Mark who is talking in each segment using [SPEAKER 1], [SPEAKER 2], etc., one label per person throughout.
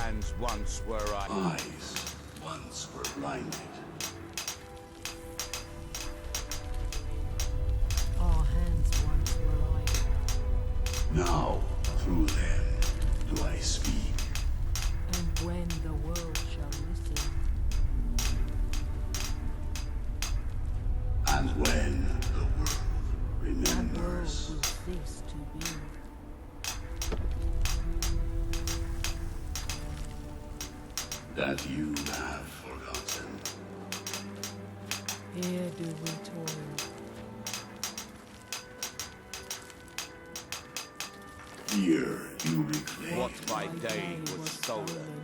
[SPEAKER 1] hands once were
[SPEAKER 2] Eyes once were blinded.
[SPEAKER 3] Our hands once were idle.
[SPEAKER 2] Now, through them, do I speak.
[SPEAKER 3] And when the world shall listen,
[SPEAKER 2] And when the world
[SPEAKER 3] that world
[SPEAKER 2] remembers.
[SPEAKER 3] will cease to be.
[SPEAKER 2] That you have forgotten.
[SPEAKER 3] Here do we toil.
[SPEAKER 2] Here you reclaim.
[SPEAKER 1] what by day was stolen.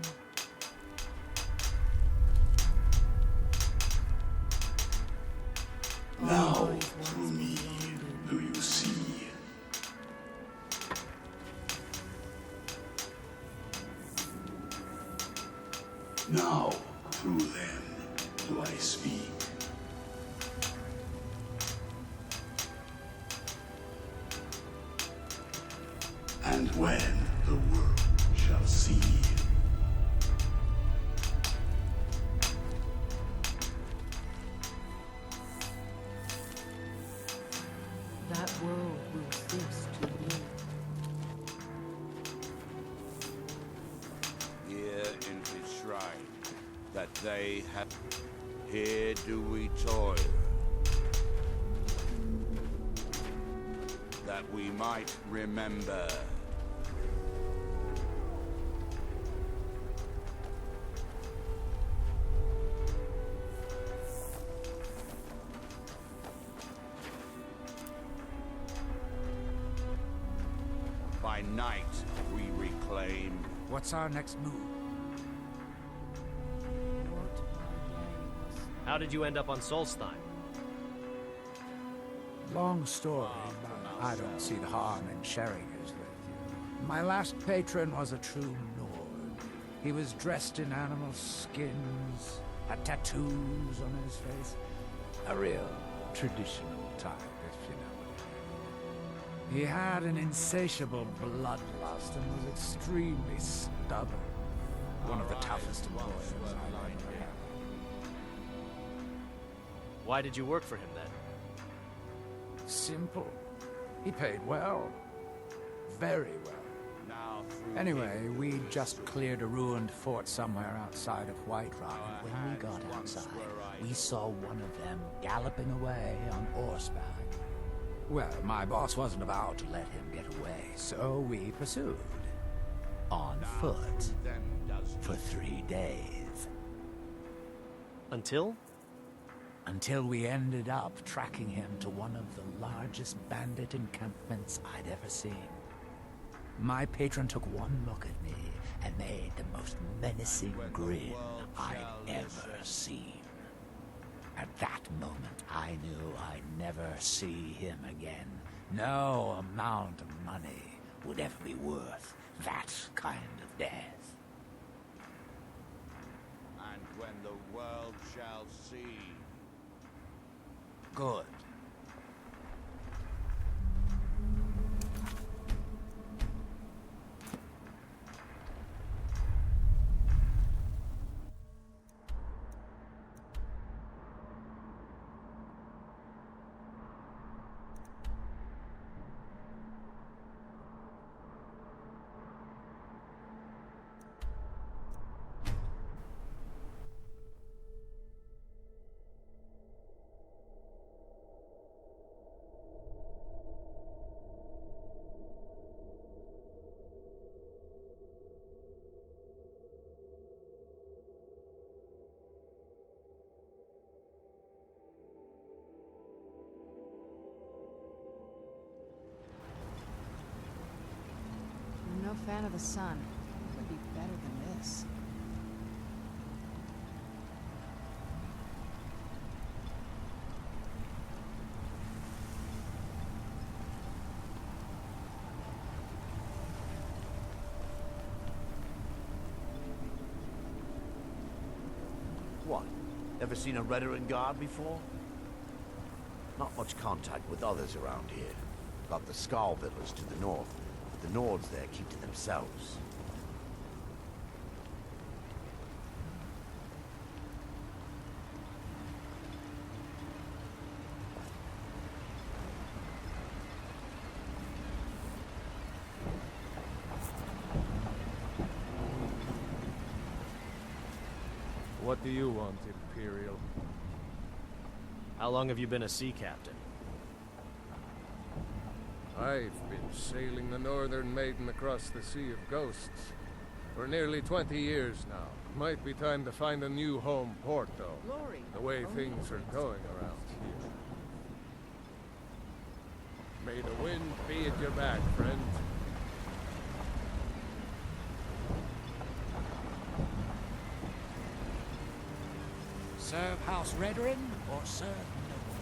[SPEAKER 2] Now, through me, do you see? Now, through them, do I speak. And when the world shall see.
[SPEAKER 3] That world will cease to be.
[SPEAKER 1] Here in his shrine, that they have. Here do we toil, that we might remember. By night we reclaim.
[SPEAKER 4] What's our next move?
[SPEAKER 3] What by day was
[SPEAKER 5] How did you end up on Solstheim?
[SPEAKER 4] Long story, but I don't see the harm in sharing it with you. My last patron was a true Nord. He was dressed in animal skins, had tattoos on his face. A real traditional type, if you know. He had an insatiable bloodlust and was extremely stubborn. One of the toughest employers I've ever had.
[SPEAKER 5] Why did you work for him then?
[SPEAKER 4] Simple. He paid well. Very well.
[SPEAKER 1] Now through
[SPEAKER 4] Anyway, we just cleared a ruined fort somewhere outside of Whiterun.
[SPEAKER 6] When we got outside, we saw one of them galloping away on horseback.
[SPEAKER 4] Well, my boss wasn't about to let him get away, so we pursued.
[SPEAKER 6] On foot.
[SPEAKER 1] them does
[SPEAKER 6] For 3 days.
[SPEAKER 5] Until?
[SPEAKER 4] Until we ended up tracking him to one of the largest bandit encampments I'd ever seen. My patron took one look at me and made the most menacing grin I'd ever seen. At that moment, I knew I'd never see him again. No amount of money would ever be worth that kind of death.
[SPEAKER 1] and when the world shall see.
[SPEAKER 4] Good.
[SPEAKER 7] I'm no fan of the sun. It could be better than this.
[SPEAKER 8] What? Ever seen a Redoran guard before? Not much contact with others around here. Got the Skull Village to the north, but the Nords there keep to themselves.
[SPEAKER 9] What do you want, Imperial?
[SPEAKER 5] How long have you been a sea captain?
[SPEAKER 9] I've been sailing the Northern Maiden across the Sea of Ghosts for nearly 20 years now. Might be time to find a new home port, though. The way things are going around here. May the wind be at your back, friend.
[SPEAKER 4] Serve House Redorin or serve no one?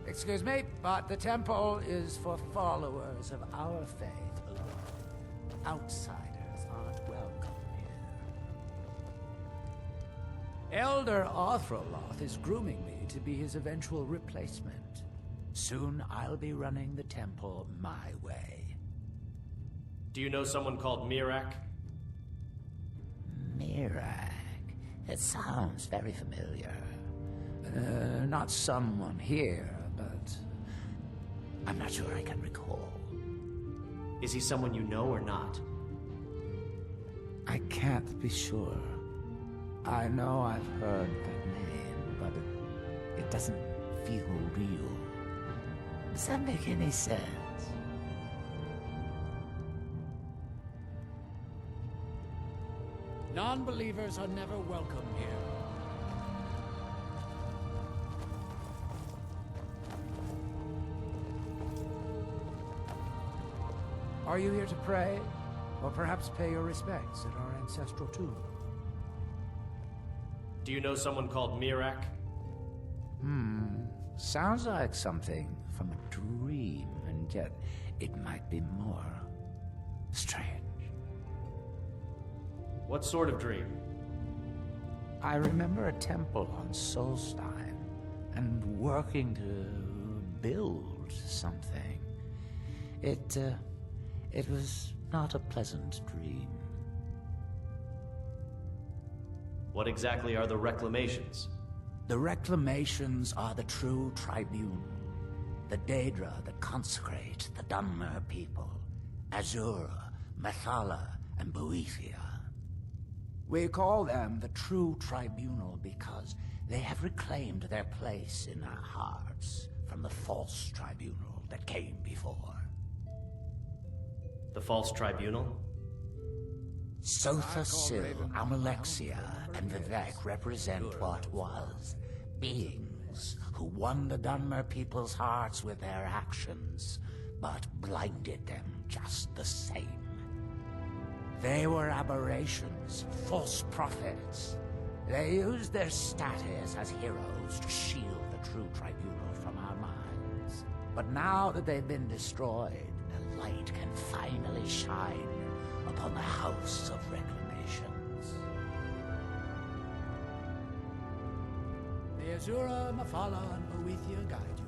[SPEAKER 4] Excuse me, but the temple is for followers of our faith alone. Outsiders aren't welcome here. Elder Arthroloth is grooming me to be his eventual replacement. Soon I'll be running the temple my way.
[SPEAKER 5] Do you know someone called Miraak?
[SPEAKER 6] Miraak. It sounds very familiar.
[SPEAKER 4] Not someone here, but
[SPEAKER 6] I'm not sure I can recall.
[SPEAKER 5] Is he someone you know or not?
[SPEAKER 4] I can't be sure. I know I've heard that name, but it doesn't feel real.
[SPEAKER 6] Does that make any sense?
[SPEAKER 4] Non-believers are never welcome here. Are you here to pray? Or perhaps pay your respects at our ancestral tomb?
[SPEAKER 5] Do you know someone called Miraak?
[SPEAKER 4] Sounds like something from a dream, and yet it might be more strange.
[SPEAKER 5] What sort of dream?
[SPEAKER 4] I remember a temple on Solstein, and working to build something. It was not a pleasant dream.
[SPEAKER 5] What exactly are the reclamations?
[SPEAKER 4] The reclamations are the true tribunal, the Daedra that consecrate the Dunmer people, Azura, Methala, and Boethia. We call them the true tribunal because they have reclaimed their place in our hearts from the false tribunal that came before.
[SPEAKER 5] The false tribunal?
[SPEAKER 4] Sotha Sil, Amalexia, and Vivek represent what was. Beings who won the Dunmer people's hearts with their actions, but blinded them just the same. They were aberrations, false prophets. They used their status as heroes to shield the true tribunal from our minds. But now that they've been destroyed, the light can finally shine upon the House of Reclamations. The Azura, Methala, and Boethia guide you.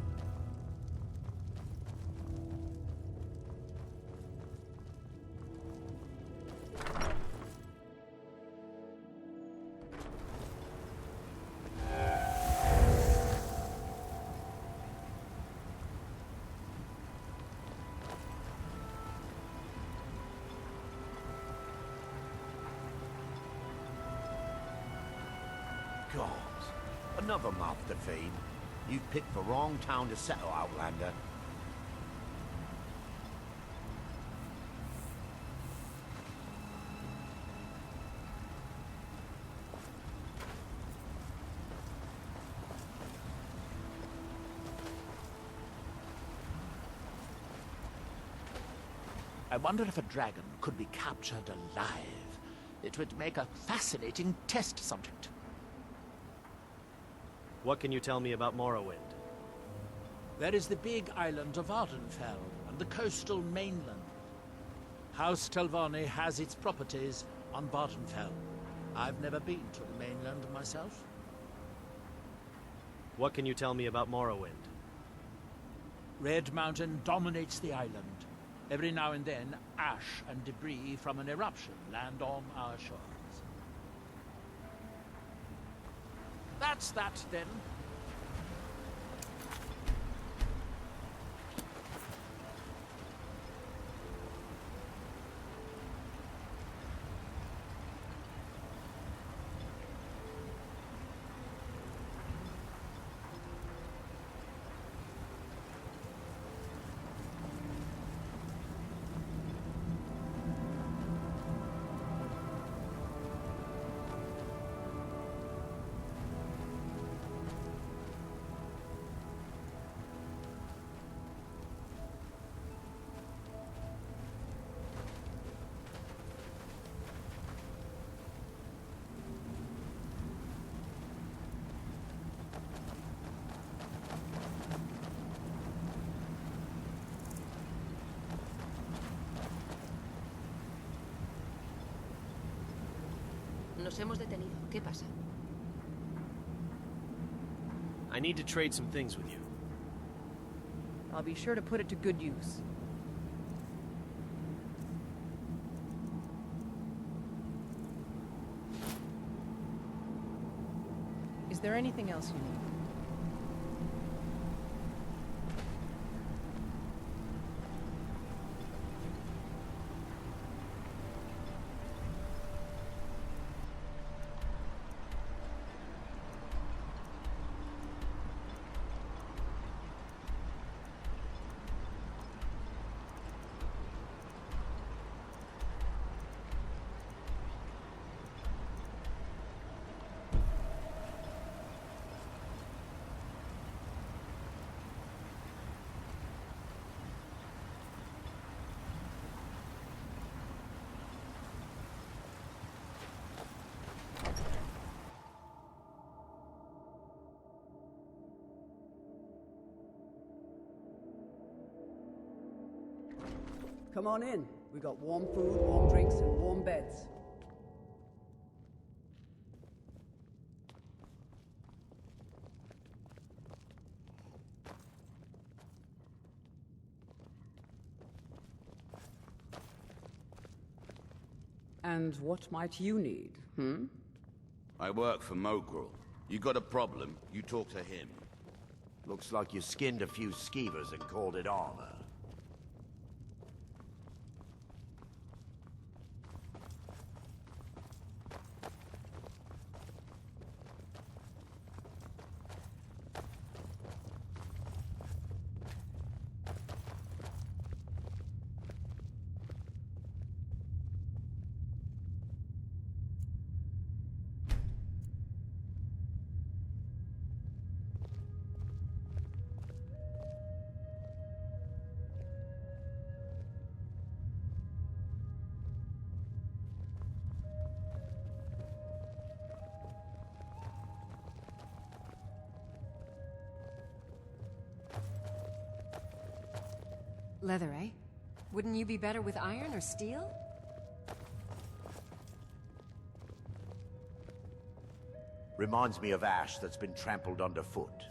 [SPEAKER 8] God, another mouth to feed. You picked the wrong town to settle, Outlander.
[SPEAKER 6] I wonder if a dragon could be captured alive. It would make a fascinating test subject.
[SPEAKER 5] What can you tell me about Morrowind?
[SPEAKER 4] There is the big island of Ardenfell and the coastal mainland. House Telvanni has its properties on Bardenfell. I've never been to the mainland myself.
[SPEAKER 5] What can you tell me about Morrowind?
[SPEAKER 4] Red Mountain dominates the island. Every now and then, ash and debris from an eruption land on our shores. That's that, then.
[SPEAKER 10] Nos hemos detenido. ¿Qué pasa?
[SPEAKER 5] I need to trade some things with you.
[SPEAKER 3] I'll be sure to put it to good use. Is there anything else you need?
[SPEAKER 11] Come on in. We got warm food, warm drinks, and warm beds. And what might you need, hmm?
[SPEAKER 1] I work for Mogrel. You got a problem, you talk to him.
[SPEAKER 8] Looks like you skinned a few skeevers and called it armor.
[SPEAKER 10] Leather, eh? Wouldn't you be better with iron or steel?
[SPEAKER 8] Reminds me of ash that's been trampled underfoot.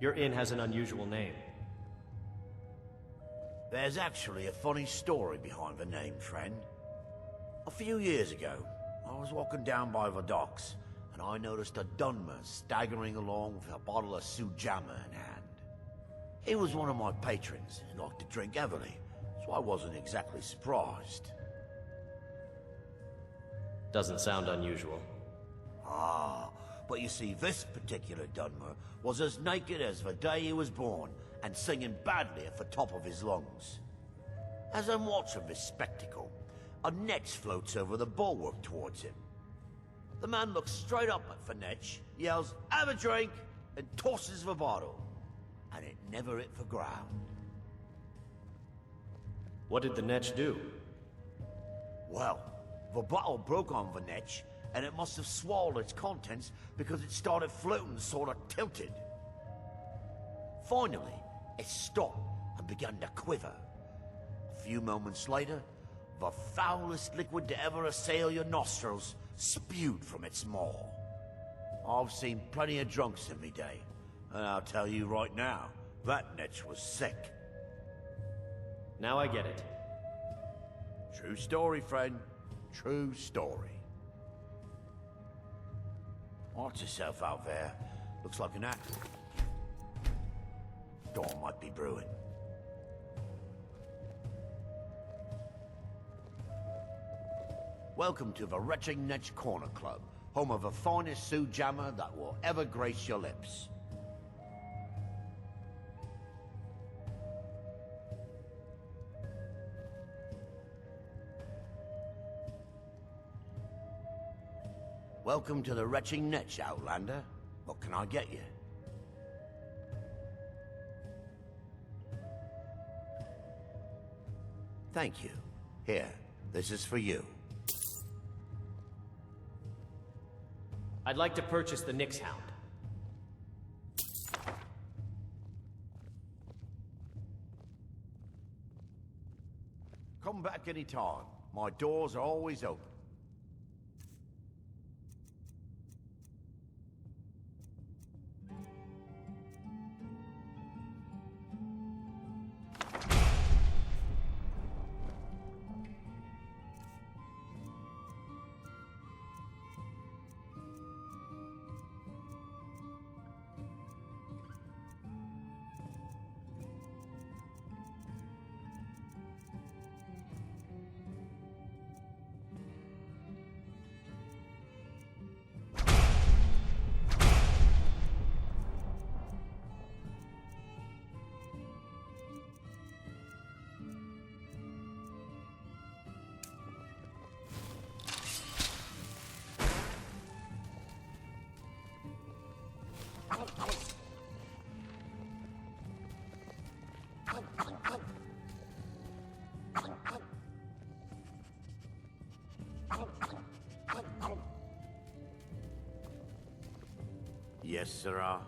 [SPEAKER 5] Your inn has an unusual name.
[SPEAKER 8] There's actually a funny story behind the name, friend. A few years ago, I was walking down by the docks, and I noticed a Dunmer staggering along with a bottle of Sujamma in hand. He was one of my patrons and liked to drink heavily, so I wasn't exactly surprised.
[SPEAKER 5] Doesn't sound unusual.
[SPEAKER 8] Ah, but you see, this particular Dunmer was as naked as the day he was born, and singing badly at the top of his lungs. As I'm watching this spectacle, a netch floats over the bulwark towards him. The man looks straight up at the netch, yells, "Have a drink!" and tosses the bottle. And it never hit the ground.
[SPEAKER 5] What did the Netch do?
[SPEAKER 8] Well, the bottle broke on the netch, and it must have swallowed its contents because it started floating sort of tilted. Finally, it stopped and began to quiver. A few moments later, the foulest liquid to ever assail your nostrils spewed from its maw. I've seen plenty of drunks in me day, and I'll tell you right now, that netch was sick.
[SPEAKER 5] Now I get it.
[SPEAKER 8] True story, friend. True story. Watch yourself out there. Looks like an act. Dawn might be brewing. Welcome to the Retching Netch Corner Club, home of the finest Sioux jammer that will ever grace your lips. Welcome to the Retching Netch, Outlander. What can I get you? Thank you. Here, this is for you.
[SPEAKER 5] I'd like to purchase the Nyx Hound.
[SPEAKER 8] Come back any time. My doors are always open. Yes, sirrah.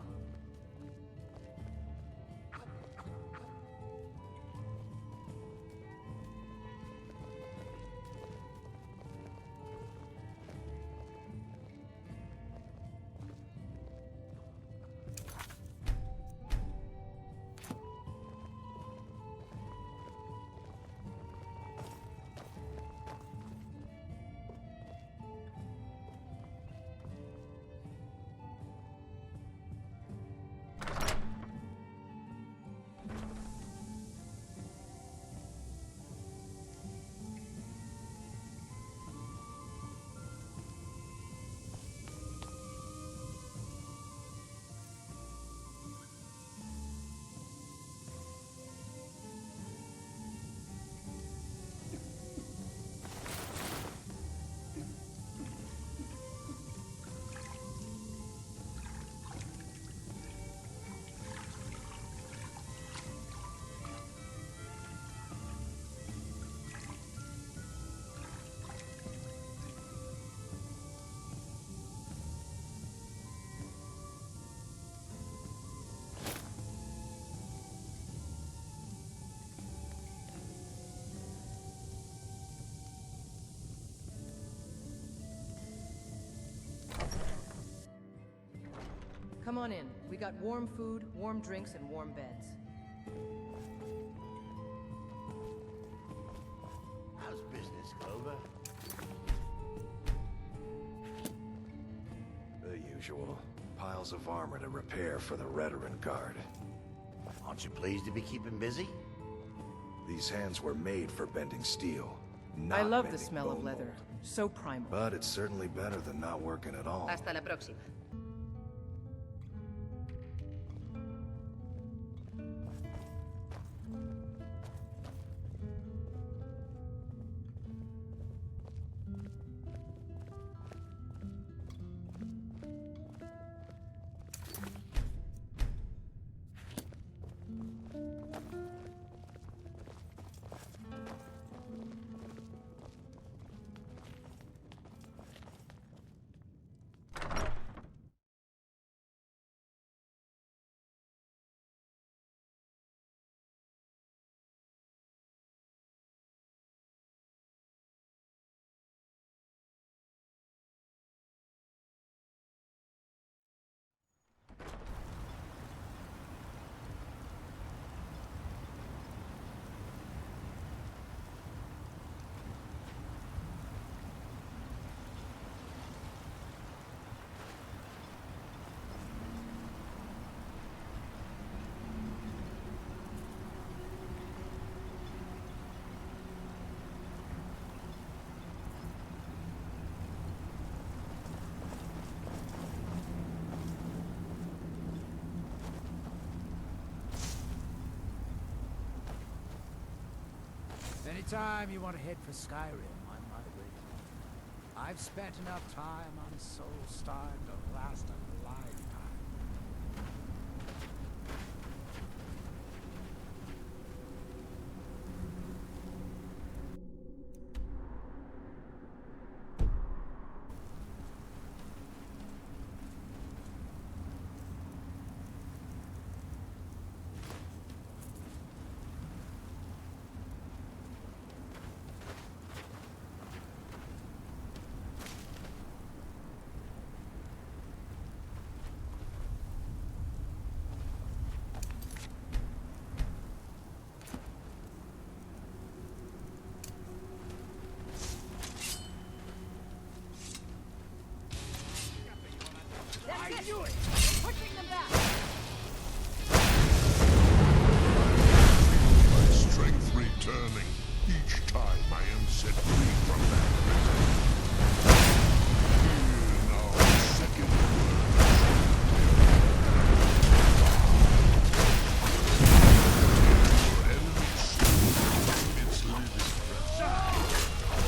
[SPEAKER 3] Come on in. We got warm food, warm drinks, and warm beds.
[SPEAKER 8] How's business, Clover?
[SPEAKER 12] The usual. Piles of armor to repair for the Redoran Guard.
[SPEAKER 8] Aren't you pleased to be keeping busy?
[SPEAKER 12] These hands were made for bending steel. not
[SPEAKER 3] I love the
[SPEAKER 12] mending
[SPEAKER 3] smell of
[SPEAKER 12] bone
[SPEAKER 3] leather.
[SPEAKER 12] mold.
[SPEAKER 3] So primal.
[SPEAKER 12] But it's certainly better than not working at all.
[SPEAKER 13] Hasta la próxima.
[SPEAKER 4] Anytime you want to head for Skyrim, I'm right with you. I've spent enough time on Soulstar to last a lifetime.
[SPEAKER 13] I knew it! Pushing them back!
[SPEAKER 2] My strength returning each time I am set free from that prison. Hear now second word. Your enemy's soul, its living breath.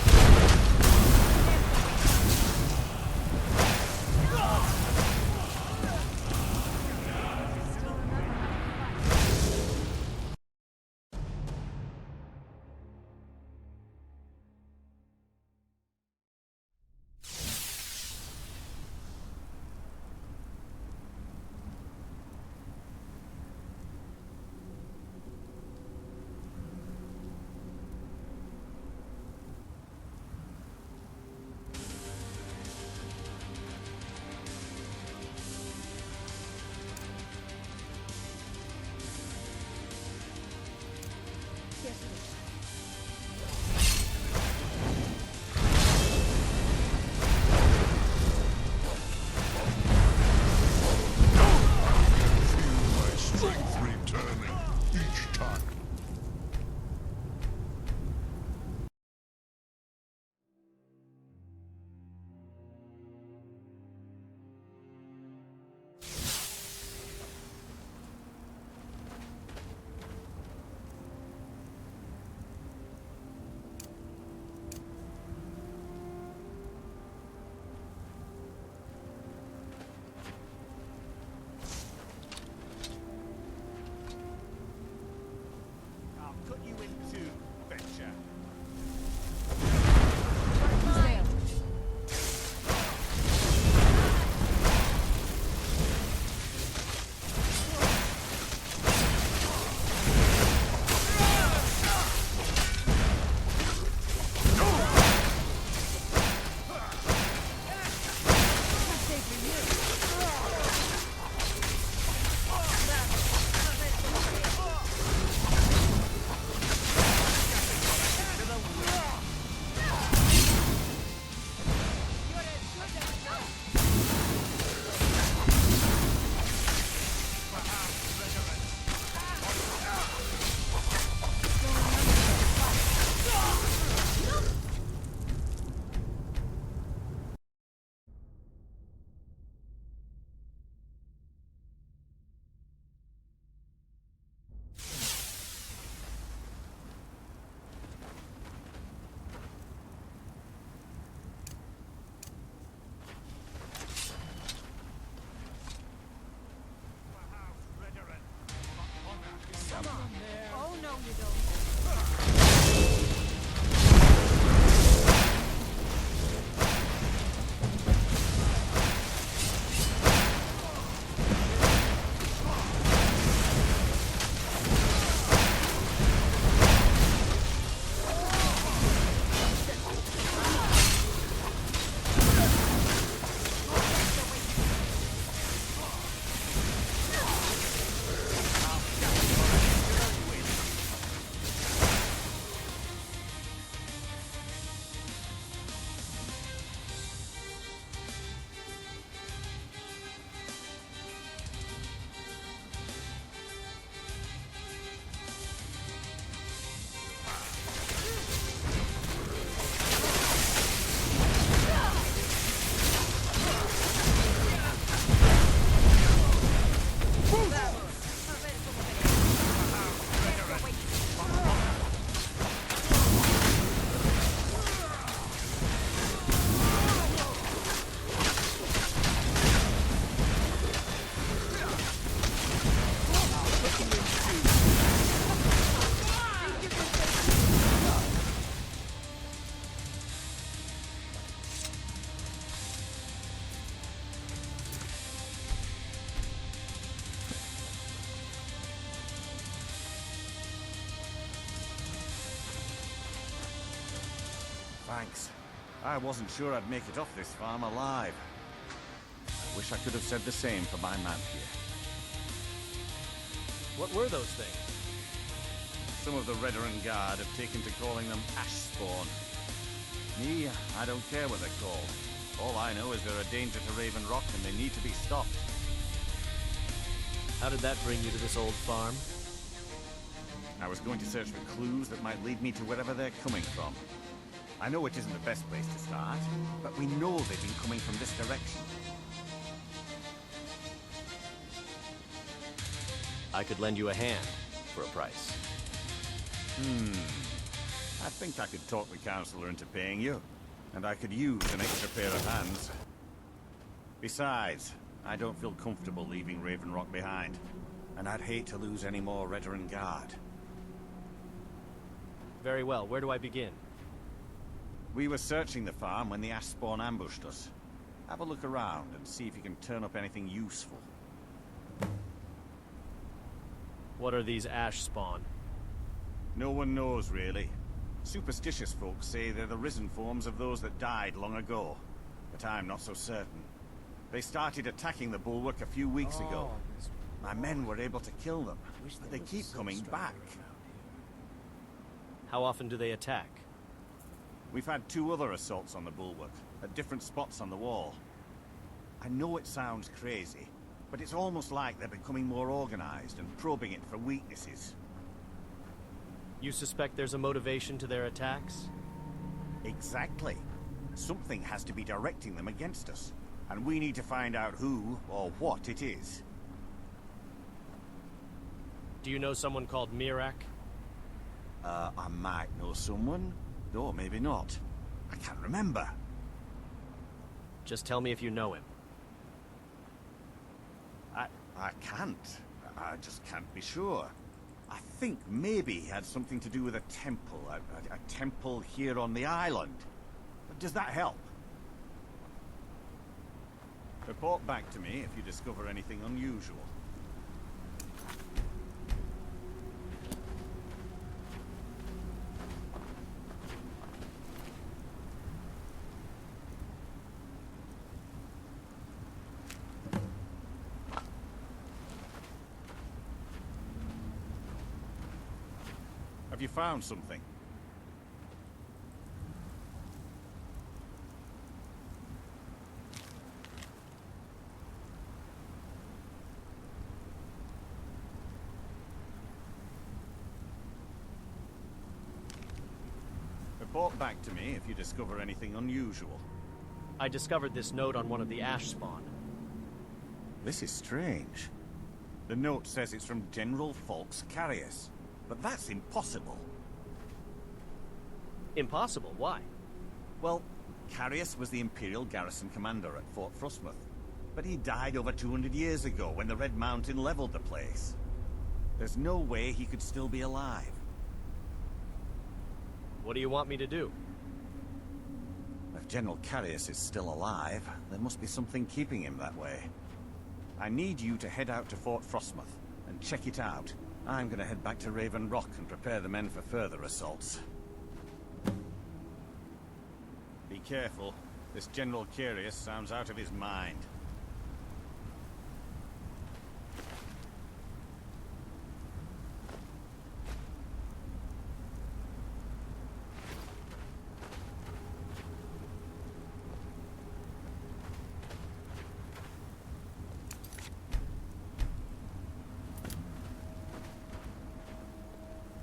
[SPEAKER 1] Thanks. I wasn't sure I'd make it off this farm alive. I wish I could have said the same for my man here.
[SPEAKER 5] What were those things?
[SPEAKER 1] Some of the Redoran Guard have taken to calling them ash spawn. Me, I don't care what they're called. All I know is they're a danger to Raven Rock and they need to be stopped.
[SPEAKER 5] How did that bring you to this old farm?
[SPEAKER 1] I was going to search for clues that might lead me to wherever they're coming from. I know it isn't the best place to start, but we know they've been coming from this direction.
[SPEAKER 5] I could lend you a hand for a price.
[SPEAKER 1] I think I could talk the Councillor into paying you, and I could use an extra pair of hands. Besides, I don't feel comfortable leaving Raven Rock behind, and I'd hate to lose any more Redoran Guard.
[SPEAKER 5] Very well, where do I begin?
[SPEAKER 1] We were searching the farm when the ash spawn ambushed us. Have a look around and see if you can turn up anything useful.
[SPEAKER 5] What are these ash spawn?
[SPEAKER 1] No one knows, really. Superstitious folks say they're the risen forms of those that died long ago, but I'm not so certain. They started attacking the bulwark a few weeks ago. My men were able to kill them, but they keep coming back.
[SPEAKER 5] How often do they attack?
[SPEAKER 1] We've had 2 other assaults on the bulwark, at different spots on the wall. I know it sounds crazy, but it's almost like they're becoming more organized and probing it for weaknesses.
[SPEAKER 5] You suspect there's a motivation to their attacks?
[SPEAKER 1] Exactly. Something has to be directing them against us, and we need to find out who or what it is.
[SPEAKER 5] Do you know someone called Miraak?
[SPEAKER 1] I might know someone, or maybe not. I can't remember.
[SPEAKER 5] Just tell me if you know him.
[SPEAKER 1] I can't. I just can't be sure. I think maybe he had something to do with a temple. A temple here on the island. Does that help? Report back to me if you discover anything unusual. Have you found something? Report back to me if you discover anything unusual.
[SPEAKER 5] I discovered this note on one of the ash spawn.
[SPEAKER 1] This is strange. The note says it's from General Falks Carius, but that's impossible.
[SPEAKER 5] Impossible? Why?
[SPEAKER 1] Well, Carius was the Imperial garrison commander at Fort Frostmoth, but he died over 200 years ago when the Red Mountain leveled the place. There's no way he could still be alive.
[SPEAKER 5] What do you want me to do?
[SPEAKER 1] If General Carius is still alive, there must be something keeping him that way. I need you to head out to Fort Frostmoth and check it out. I'm gonna head back to Raven Rock and prepare the men for further assaults. Be careful. This General Carius sounds out of his mind.